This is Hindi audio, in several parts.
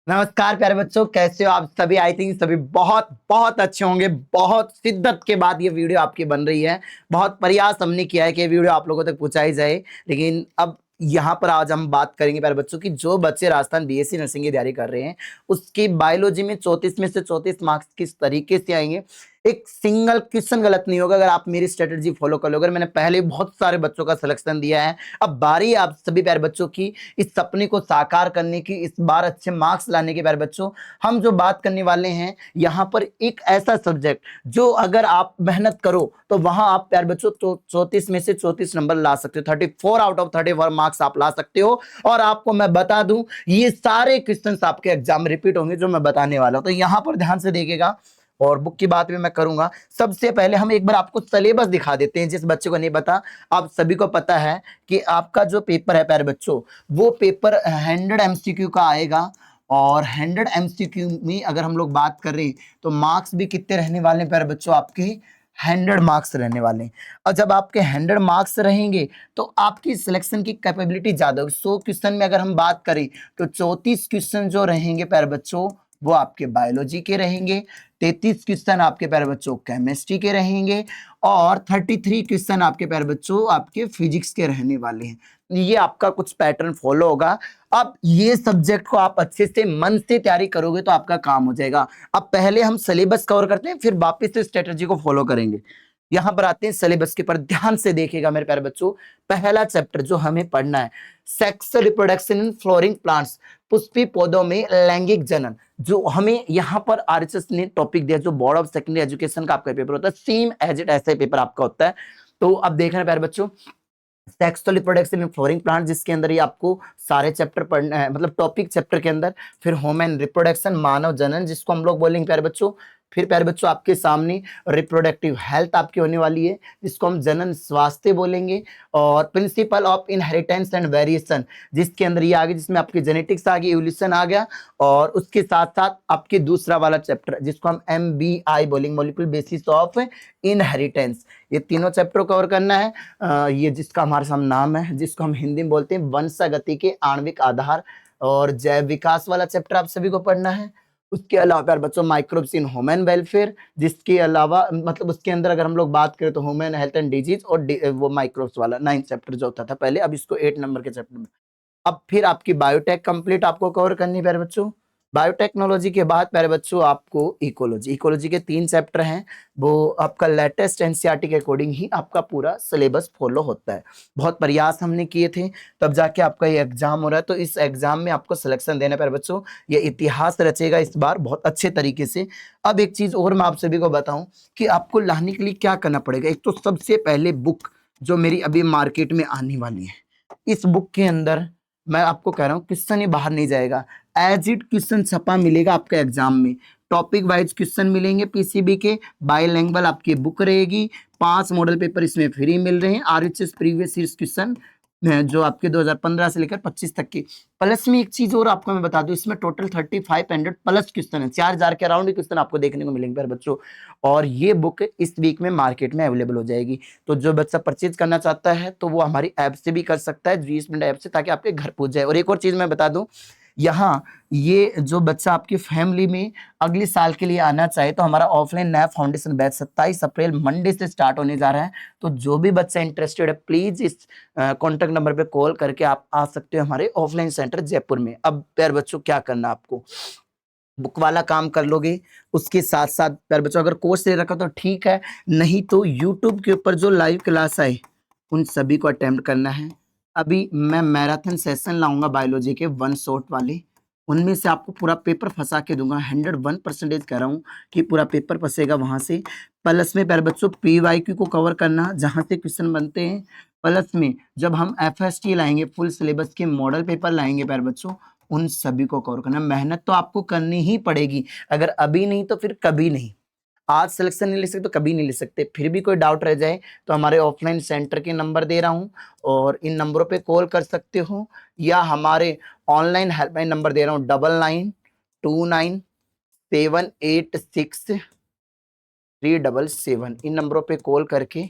नमस्कार प्यारे बच्चों, कैसे हो आप सभी। आई थिंक सभी बहुत बहुत अच्छे होंगे। बहुत शिद्दत के बाद ये वीडियो आपकी बन रही है। बहुत प्रयास हमने किया है कि ये वीडियो आप लोगों तक पहुंचाई जाए, लेकिन अब यहाँ पर आज हम बात करेंगे प्यारे बच्चों की जो बच्चे राजस्थान बीएससी नर्सिंग की तैयारी कर रहे हैं, उसकी बायोलॉजी में 34 में से 34 मार्क्स किस तरीके से आएंगे। एक सिंगल क्वेश्चन गलत नहीं होगा अगर आप मेरी स्ट्रेटेजी फॉलो कर लोगे। मैंने पहले बहुत सारे बच्चों का सिलेक्शन दिया है, अब बारी आप सभी प्यारे बच्चों की इस सपने को साकार करने की, इस बार अच्छे मार्क्स लाने के। प्यारे बच्चों, हम जो बात करने वाले हैं यहाँ पर एक ऐसा सब्जेक्ट जो अगर आप मेहनत करो तो वहां आप प्यारे बच्चों तो 34 में से 34 नंबर ला सकते हो। 34 आउट ऑफ 34 मार्क्स आप ला सकते हो। और आपको मैं बता दूं, ये सारे क्वेश्चन आपके एग्जाम में रिपीट होंगे जो मैं बताने वाला हूं, तो यहां पर ध्यान से देखिएगा। और बुक की बात भी मैं करूंगा। सबसे पहले हम एक बार आपको सिलेबस दिखा देते हैं, जिस बच्चे को नहीं पता। आप सभी को पता है कि आपका जो पेपर है प्यारे बच्चों, वो पेपर 100 एमसीक्यू का आएगा। और 100 एमसीक्यू में अगर हम लोग बात कर रहे हैं तो मार्क्स भी कितने रहने वाले हैं प्यारे बच्चों, आपके 100 मार्क्स रहने वाले हैं। और जब आपके 100 मार्क्स रहेंगे तो आपकी सिलेक्शन की कैपेबिलिटी ज्यादा होगी। 100 क्वेश्चन में अगर हम बात करें तो 34 क्वेश्चन जो रहेंगे प्यारे बच्चों वो आपके बायोलॉजी के रहेंगे, 33 क्वेश्चन आपके प्यारे बच्चों केमिस्ट्री के रहेंगे, और 33 क्वेश्चन आपके प्यारे बच्चों आपके फिजिक्स के रहने वाले हैं। ये आपका कुछ पैटर्न फॉलो होगा। अब ये सब्जेक्ट को आप अच्छे से मन से तैयारी करोगे तो आपका काम हो जाएगा। अब पहले हम सिलेबस कवर करते हैं, फिर वापस से स्ट्रेटजी को फॉलो करेंगे। यहां पर आते हैं सिलेबस के पर, ध्यान से देखिएगा मेरे प्यारे बच्चों। पहला चैप्टर जो हमें पढ़ना है, sex reproduction in flooring plants, Pushpi पौधों में लैंगिक जनन। जो हमें यहाँ पर आरएचएस ने टॉपिक दिया, जो बोर्ड ऑफ सेकेंडरी एजुकेशन का आपका पेपर होता है, सेम एज इट ऐसा पेपर आपका होता है। तो अब देखना प्यारे बच्चों, sexual reproduction in flowering plant, जिसके अंदर ये आपको सारे चैप्टर पढ़ना है, मतलब टॉपिक चैप्टर के अंदर। फिर ह्यूमन रिप्रोडक्शन, मानव जनन, जिसको हम लोग बोलेंगे प्यारे बच्चों। फिर प्यारे बच्चों आपके सामने रिप्रोडक्टिव हेल्थ आपकी होने वाली है, जिसको हम जनन स्वास्थ्य बोलेंगे। और principle of inheritance and variation, जिसके अंदर ये आ गया, जिसमें आपकी जेनेटिक्स आ गई, इवोल्यूशन आ गया। और उसके साथ साथ आपके दूसरा वाला चैप्टर जिसको हम MBI बोलेंगे, मॉलिक्यूलर बेसिस ऑफ इनहेरिटेंस। ये तीनों चैप्टर कवर करना है। ये जिसका हमारे सामने नाम है, जिसको हम हिंदी में बोलते हैं वंशागति के आणविक आधार। और जैव विकास वाला चैप्टर आप सभी को पढ़ना है। उसके अलावा प्यारे बच्चों माइक्रोब्स इन ह्यूमन वेलफेयर, जिसके अलावा मतलब उसके अंदर अगर हम लोग बात करें तो ह्यूमन हेल्थ एंड डिजीज, और वो माइक्रोब्स वाला 9 चैप्टर जो होता था पहले, अब इसको 8 नंबर के चैप्टर में। अब फिर आपकी बायोटेक कंप्लीट आपको कवर करनी है प्यारे बच्चों। बायोटेक्नोलॉजी के बाद प्यारे बच्चों आपको इकोलॉजी, इकोलॉजी के 3 चैप्टर हैं। वो आपका लेटेस्ट एनसीईआरटी के अकॉर्डिंग ही आपका पूरा सिलेबस फॉलो होता है। बहुत प्रयास हमने किए थे, तब जाके आपका ये एग्जाम हो रहा है। तो इस एग्जाम में आपको सिलेक्शन देना है प्यारे बच्चों। ये इतिहास रचेगा इस बार बहुत अच्छे तरीके से। अब एक चीज और मैं आप सभी को बताऊं कि आपको लाने के लिए क्या करना पड़ेगा। एक तो सबसे पहले बुक जो मेरी अभी मार्केट में आने वाली है, इस बुक के अंदर मैं आपको कह रहा हूँ क्वेश्चन ही बाहर नहीं जाएगा, एज इट क्वेश्चन छपा मिलेगा आपके एग्जाम में। टॉपिक वाइज क्वेश्चन मिलेंगे पीसीबी के, बाइलैंग्वेज आपकी बुक रहेगी। 5 मॉडल पेपर इसमें फ्री मिल रहे हैं, आरएचएस प्रीवियस ईयर क्वेश्चन जो आपके 2015 से लेकर 25 तक की। प्लस में एक चीज और आपको मैं बता दूं, इसमें टोटल 3500 प्लस क्वेश्चन है, 4000 के अराउंड क्वेश्चन आपको देखने को मिलेंगे बच्चों। और ये बुक इस वीक में मार्केट में अवेलेबल हो जाएगी। तो जो बच्चा परचेज करना चाहता है तो वो हमारी ऐप से भी कर सकता है, 20 मिनट ऐप से, ताकि आपके घर पहुंच जाए। और एक और चीज मैं बता दूं, यहाँ ये जो बच्चा आपकी फैमिली में अगले साल के लिए आना चाहे तो हमारा ऑफलाइन नया फाउंडेशन बैच 27 अप्रैल मंडे से स्टार्ट होने जा रहा है। तो जो भी बच्चा इंटरेस्टेड है प्लीज इस कॉन्टेक्ट नंबर पे कॉल करके आप आ सकते हो हमारे ऑफलाइन सेंटर जयपुर में। अब प्यारे बच्चों क्या करना आपको, बुक वाला काम कर लोगे, उसके साथ साथ प्यारे बच्चों अगर कोर्स ले रखा तो ठीक है, नहीं तो यूट्यूब के ऊपर जो लाइव क्लास आए उन सभी को अटेम्प्ट करना है। अभी मैं मैराथन सेशन लाऊंगा बायोलॉजी के 1 शॉट वाले, उनमें से आपको पूरा पेपर फंसा के दूंगा। 101% कह रहा हूँ कि पूरा पेपर फंसेगा वहां से। प्लस में प्यारे बच्चों PYQ को कवर करना, जहां से क्वेश्चन बनते हैं। प्लस में जब हम FST लाएंगे, फुल सिलेबस के मॉडल पेपर लाएंगे प्यारे बच्चों, उन सभी को कवर करना। मेहनत तो आपको करनी ही पड़ेगी, अगर अभी नहीं तो फिर कभी नहीं। आज सिलेक्शन नहीं ले सकते तो कभी नहीं ले सकते। फिर भी कोई डाउट रह जाए तो हमारे ऑफलाइन सेंटर के नंबर दे रहा हूँ, और इन नंबरों पे कॉल कर सकते हो, या हमारे ऑनलाइन हेल्पलाइन नंबर दे रहा हूँ 9929786377। इन नंबरों पे कॉल करके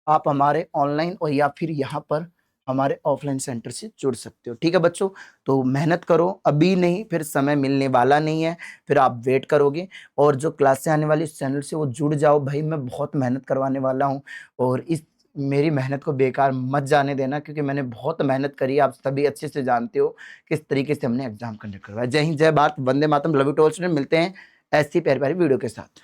आप हमारे ऑनलाइन और या फिर यहाँ पर हमारे ऑफलाइन सेंटर से जुड़ सकते हो। ठीक है बच्चों, तो मेहनत करो, अभी नहीं फिर समय मिलने वाला नहीं है, फिर आप वेट करोगे। और जो क्लासें आने वाली इस चैनल से वो जुड़ जाओ भाई, मैं बहुत मेहनत करवाने वाला हूँ और इस मेरी मेहनत को बेकार मत जाने देना, क्योंकि मैंने बहुत मेहनत करी है। आप सभी अच्छे से जानते हो किस तरीके से हमने एग्जाम कंडक्ट करवाया। जय हिंद, जय भारत, वंदे मातरम, love you to all student. मिलते हैं ऐसी प्यारी प्यारी वीडियो के साथ।